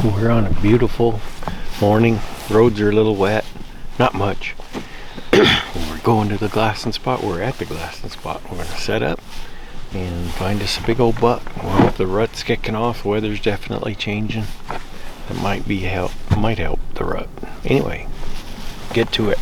We're on a beautiful morning. Roads are a little wet, not much. We're going to the glassing spot. We're at the glassing spot. We're going to set up and find us a big old buck. Well, the rut's kicking off. The weather's definitely changing. That might help the rut. Anyway, get to it.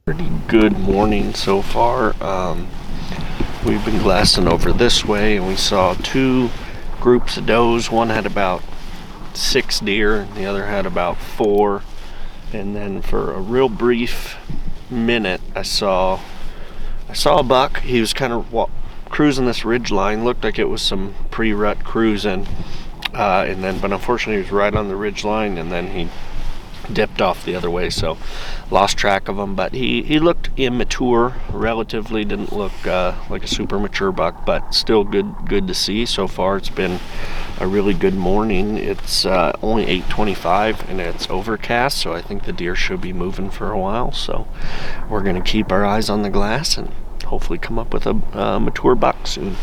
Pretty good morning so far. We've been glassing over this way and we saw two groups of does. One had about 6 deer and the other had about 4. And then for a real brief minute I saw a buck. He was kind of cruising this ridge line. Looked like it was some pre-rut cruising. But unfortunately he was right on the ridge line, and then he dipped off the other way, so lost track of him. But he looked immature, relatively. Didn't look like a super mature buck, but still good to see. So far it's been a really good morning. It's only 8:25 and it's overcast, so I think the deer should be moving for a while. So we're going to keep our eyes on the glass and hopefully come up with a mature buck soon.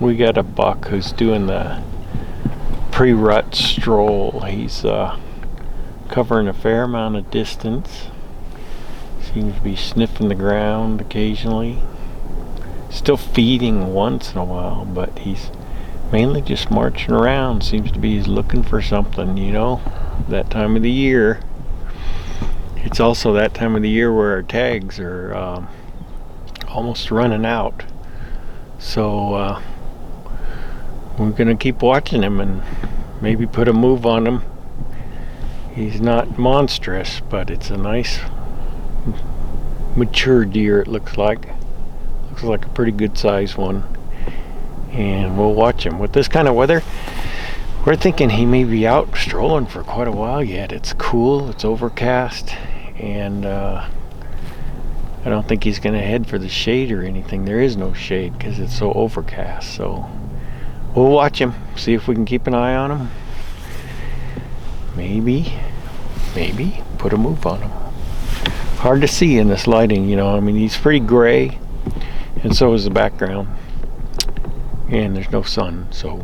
We got a buck who's doing the pre-rut stroll. He's covering a fair amount of distance. Seems to be sniffing the ground occasionally. Still feeding once in a while, but he's mainly just marching around. Seems to be he's looking for something, that time of the year. It's also that time of the year where our tags are almost running out. So we're going to keep watching him and maybe put a move on him. He's not monstrous, but it's a nice mature deer, it looks like. Looks like a pretty good sized one. And we'll watch him. With this kind of weather, we're thinking he may be out strolling for quite a while yet. It's cool, it's overcast, and I don't think he's going to head for the shade or anything. There is no shade because it's so overcast. So we'll watch him, see if we can keep an eye on him. Maybe put a move on him. Hard to see in this lighting, he's pretty gray, and so is the background. And there's no sun, so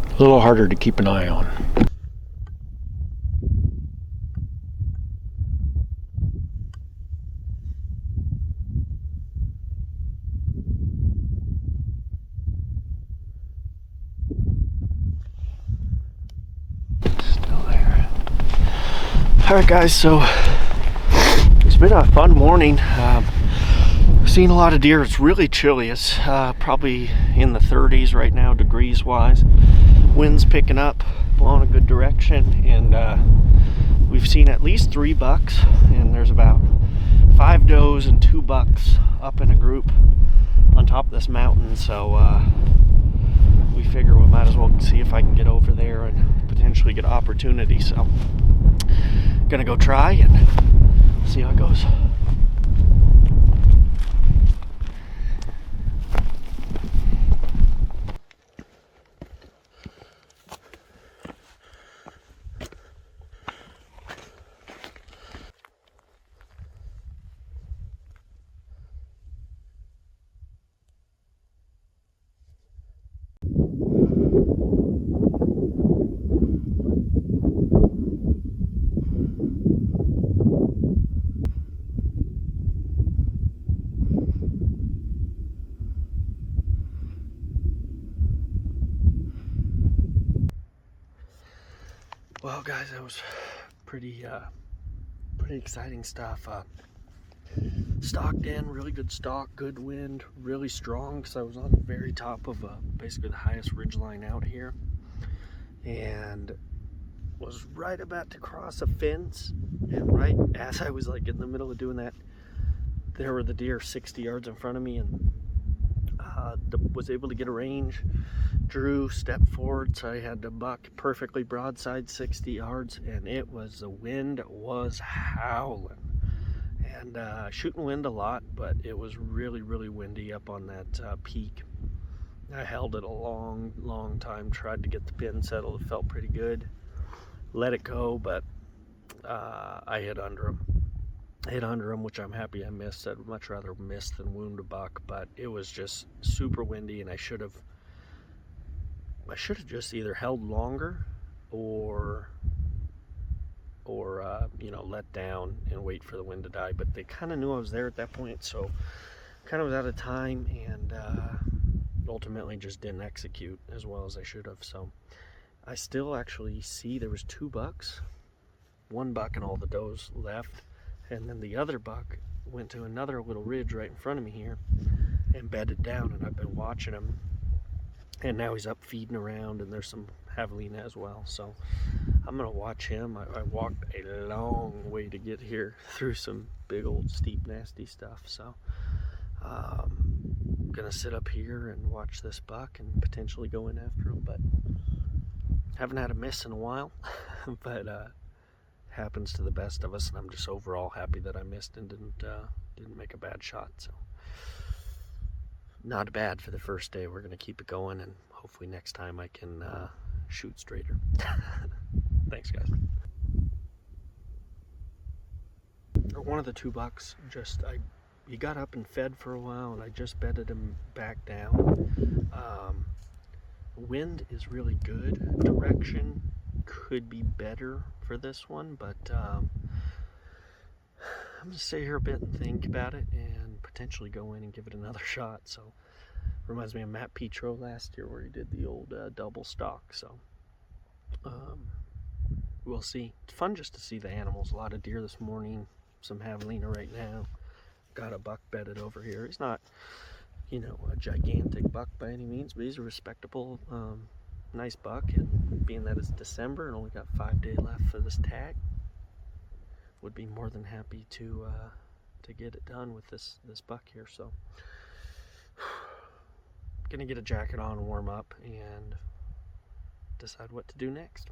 a little harder to keep an eye on. Alright guys, so it's been a fun morning. Seen a lot of deer. It's really chilly. It's probably in the 30s right now, degrees wise. Wind's picking up, blowing a good direction, and we've seen at least 3 bucks, and there's about 5 does and 2 bucks up in a group on top of this mountain. So we figure we might as well see if I can get over there and potentially get opportunity. So gonna go try and see how it goes. Well, guys, that was pretty exciting stuff. Stocked in, really good stock, good wind, really strong, because I was on the very top of basically the highest ridge line out here, and was right about to cross a fence, and right as I was like in the middle of doing that, there were the deer 60 yards in front of me, and was able to get a range. Drew stepped forward, so I had the buck perfectly broadside 60 yards, and the wind was howling. And shooting wind a lot, but it was really, really windy up on that peak. I held it a long time, tried to get the pin settled. It felt pretty good. Let it go, but I hit under him. Which I'm happy I missed. I'd much rather miss than wound a buck, but it was just super windy, and I should have just either held longer or let down and wait for the wind to die. But they kind of knew I was there at that point, so kind of was out of time, and ultimately just didn't execute as well as I should have. So I still actually see there was 2 bucks, 1 buck and all the does left, and then the other buck went to another little ridge right in front of me here and bedded down, and I've been watching him, and now he's up feeding around, and there's some javelina as well. So I'm gonna watch him. I walked a long way to get here through some big old steep nasty stuff, so I'm gonna sit up here and watch this buck and potentially go in after him. But haven't had a miss in a while. But happens to the best of us, and I'm just overall happy that I missed and didn't make a bad shot. So not bad for the first day. We're gonna keep it going, and hopefully next time I can shoot straighter. Thanks, guys. One of the 2 bucks, he got up and fed for a while, and I just bedded him back down. Wind is really good. Direction could be better for this one, but I'm gonna stay here a bit and think about it, and potentially go in and give it another shot. So reminds me of Matt Petro last year, where he did the old double stock. So we'll see. It's fun just to see the animals. A lot of deer this morning, some javelina right now. Got a buck bedded over here. He's not, a gigantic buck by any means, but he's a respectable, nice buck. And being that it's December and only got 5 days left for this tag, would be more than happy to get it done with this buck here. So gonna get a jacket on and warm up and decide what to do next.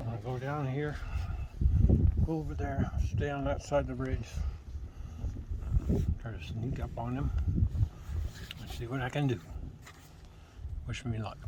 I'll go down here, go over there, stay on that side of the ridge, try to sneak up on them and see what I can do. Wish me luck.